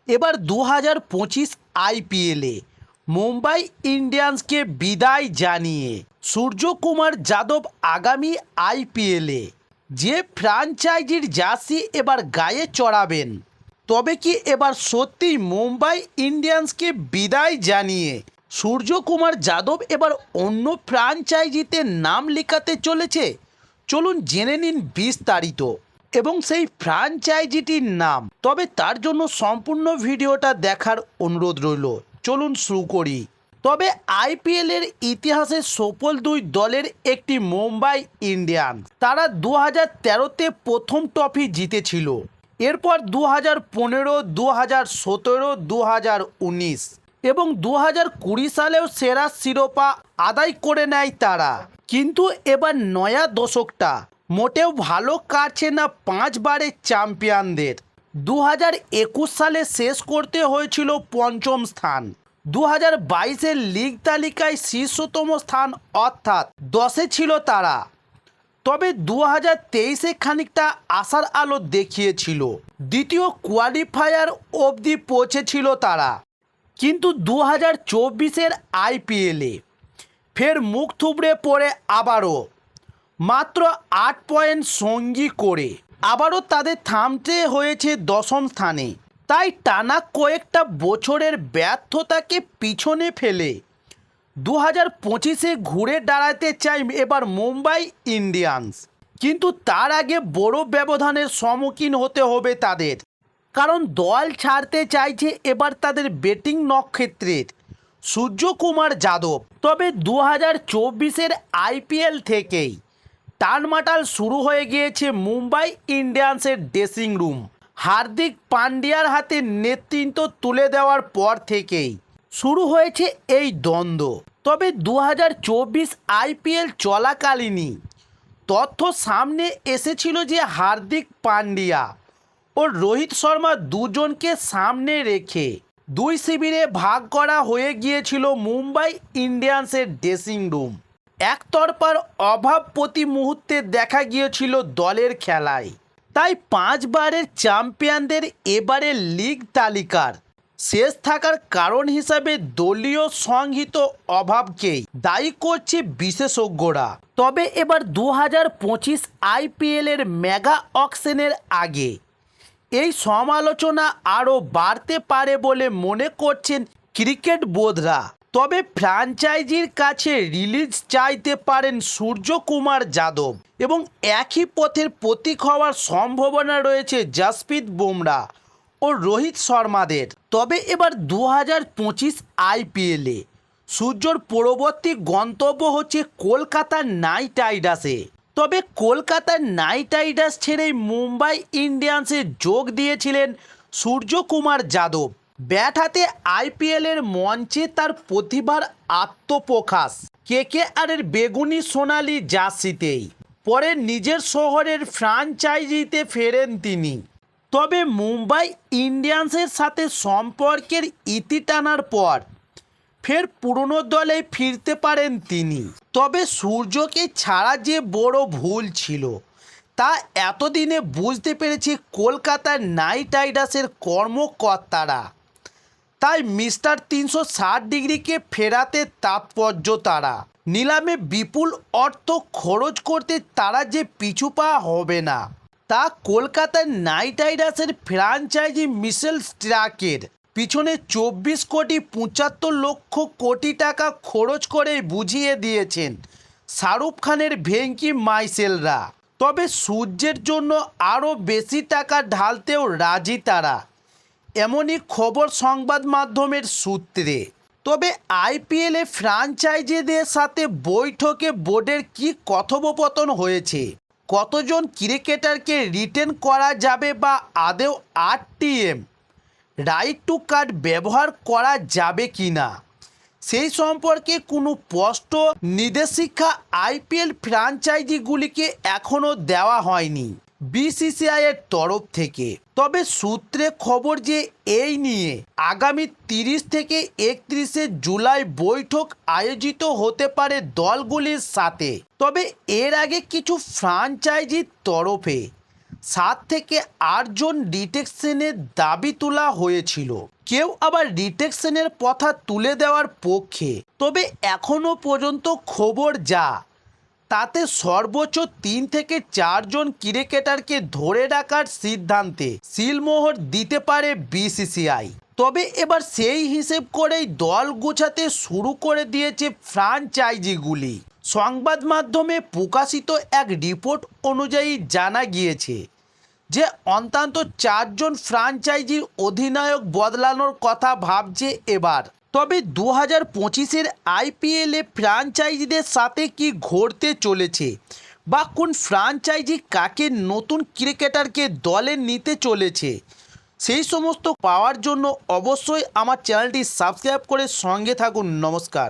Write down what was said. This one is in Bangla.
এবার 2025 আইপিএলে মুম্বাই ইন্ডিয়ান্সকে বিদায় জানিয়ে সূর্যকুমার যাদব আগামী আইপিএলে যে ফ্র্যাঞ্চাইজির জার্সি এবার গায়ে চড়াবেন, তবে কি এবার সত্যি মুম্বাই ইন্ডিয়ান্সকে বিদায় জানিয়ে সূর্যকুমার যাদব এবার অন্য ফ্র্যাঞ্চাইজিতে নাম লেখাতে চলেছে? চলুন জেনে নিন বিস্তারিত এবং সেই ফ্র্যাঞ্চাইজিটির নাম। তবে তার জন্য সম্পূর্ণ ভিডিওটা দেখার অনুরোধ রইল। চলুন শুরু করি। তবে আইপিএলের ইতিহাসে সফল দুই দলের একটি মুম্বাই ইন্ডিয়ান্স। তারা 2013-তে প্রথম ট্রফি জিতেছিল, এরপর 2015, 2017, 2019 এবং 2020 সালেও সেরা শিরোপা আদায় করে নেয় তারা। কিন্তু এবার নয়া দশকটা মোটেও ভালো কাটছে না 5 বারের চ্যাম্পিয়নদের। 2021 সালে শেষ করতে হয়েছিল পঞ্চম স্থান, 2022-এর লিগ তালিকায় শীর্ষতম স্থান অর্থাৎ 10-এ ছিল তারা। তবে 2023-এ খানিকটা আশার আলো দেখিয়েছিল, দ্বিতীয় কোয়ালিফায়ার অবধি পৌঁছেছিল তারা। কিন্তু 2024-এর আইপিএলে ফের মুখ থুবড়ে পড়ে আবারও মাত্র 8 পয়েন্ট সঙ্গী করে আবারও তাদের থামতে হয়েছে 10ম স্থানে। তাই টানা কয়েকটা বছরের ব্যর্থতাকে পিছনে ফেলে 2025-এ ঘুরে দাঁড়াতে চাই এবার মুম্বাই ইন্ডিয়ান্স। কিন্তু তার আগে বড় ব্যবধানের সম্মুখীন হতে হবে তাদের, কারণ দল ছাড়তে চাইছে এবার তাদের ব্যাটিং নক্ষত্রের সূর্যকুমার যাদব। তবে 2024-এর আইপিএল থেকেই টালমাটাল শুরু হয়ে গিয়েছে মুম্বাই ইন্ডিয়ান্সের ড্রেসিং রুম। হার্দিক পান্ডিয়ার হাতে নেতৃত্ব তুলে দেওয়ার পর থেকেই শুরু হয়েছে এই দ্বন্দ্ব। তবে 2024 আইপিএল চলাকালীনই তথ্য সামনে এসেছিল যে হার্দিক পান্ডিয়া ও রোহিত শর্মা দুজনকে সামনে রেখে দুই শিবিরে ভাগ করা হয়ে গিয়েছিল মুম্বাই ইন্ডিয়ান্সের ড্রেসিং রুম। একতরফার অভাব প্রতি মুহূর্তে দেখা গিয়েছিল দলের খেলায়। তাই 5 বারের চ্যাম্পিয়নদের এবারের লিগ তালিকার শেষ থাকার কারণ হিসাবে দলীয় সংহিত অভাবকেই দায়ী করছে বিশেষজ্ঞরা। তবে এবার 2025 আইপিএলের মেগা অকশনের আগে এই সমালোচনা আরও বাড়তে পারে বলে মনে করছেন ক্রিকেট বোর্ডরা। তবে ফ্র্যাঞ্চাইজির কাছে রিলিজ চাইতে পারেন সূর্যকুমার যাদব এবং একই পথের প্রতীক হওয়ার সম্ভাবনা রয়েছে জসপ্রীত বুমরা ও রোহিত শর্মাদের। তবে এবার 2025 আইপিএলে সূর্যর পরবর্তী গন্তব্য হচ্ছে কলকাতা নাইট রাইডার্সে। তবে কলকাতা নাইট রাইডার্স ছেড়েই মুম্বাই ইন্ডিয়ান্সে যোগ দিয়েছিলেন সূর্যকুমার যাদব। ব্যাট হাতে আইপিএলের মঞ্চে তার প্রতিভার আত্মপ্রকাশ কেকেআরের বেগুনি সোনালি জার্সিতেই। পরে নিজের শহরের ফ্র্যাঞ্চাইজিতে ফেরেন তিনি। তবে মুম্বাই ইন্ডিয়ান্সের সাথে সম্পর্কের ইতি টানার পর ফের পুরনো দলে ফিরতে পারেন তিনি। তবে সূর্যকে ছাড়া যে বড় ভুল ছিল তা এতদিনে বুঝতে পেরেছে কলকাতার নাইট রাইডার্সের কর্মকর্তারা। তাই মিস্টার 360 ডিগ্রিকে ফেরাতে তাৎপর্য তারা। নিলামে বিপুল অর্থ খরচ করতে তারা যে পিছু পা হবে না তা কলকাতার নাইট রাইডার্সের ফ্র্যাঞ্চাইজি মিশেল স্টার্কের পিছনে 24,75,00,00,000 টাকা খরচ করে বুঝিয়ে দিয়েছেন শাহরুখ খানের ভেঙ্কি মাইসেলরা। তবে সূর্যের জন্য আরও বেশি টাকা ঢালতেও রাজি তারা, এমনই খবর সংবাদ মাধ্যমের সূত্রে। তবে আইপিএলে ফ্র্যাঞ্চাইজিদের সাথে বৈঠকে বোর্ডের কি কথোপকথন হয়েছে, কতজন ক্রিকেটারকে রিটেন করা যাবে বা আদেও আরটিএম রাইট টু কার্ড ব্যবহার করা যাবে কি না, সেই সম্পর্কে কোনো স্পষ্ট নির্দেশিকা আইপিএল ফ্র্যাঞ্চাইজিগুলিকে এখনও দেওয়া হয়নি বিসিসিআইয়ের তরফ থেকে। তবে সূত্রে খবর যে এই নিয়ে আগামী 30 থেকে 31শে জুলাই বৈঠক আয়োজিত হতে পারে দলগুলির সাথে। তবে এর আগে কিছু ফ্র্যাঞ্চাইজির তরফে 7 থেকে 8 জন ডিটেকশনের দাবি তোলা হয়েছিল। কেউ আবার ডিটেকশনের কথা তুলে দেওয়ার পক্ষে। তবে এখনও পর্যন্ত খবর যা, তাতে সর্বোচ্চ 3 থেকে 4 জন ক্রিকেটারকে ধরে রাখার সিদ্ধান্তে সিলমোহর দিতে পারে বিসিসিআই। তবে এবার সেই হিসেব করেই দল গোছাতে শুরু করে দিয়েছে ফ্র্যাঞ্চাইজিগুলি। সংবাদ মাধ্যমে প্রকাশিত এক রিপোর্ট অনুযায়ী জানা গিয়েছে যে অন্তত 4 জন ফ্র্যাঞ্চাইজির অধিনায়ক বদলানোর কথা ভাবছে এবার। তবে 2025-এর আইপিএলে ফ্র্যাঞ্চাইজিদের সাথে কি ঘটতে চলেছে বা কোন ফ্র্যাঞ্চাইজি কাকে নতুন ক্রিকেটারকে দলে নিতে চলেছে, সেই সমস্ত পাওয়ার জন্য অবশ্যই আমার চ্যানেলটি সাবস্ক্রাইব করে সঙ্গে থাকুন। নমস্কার।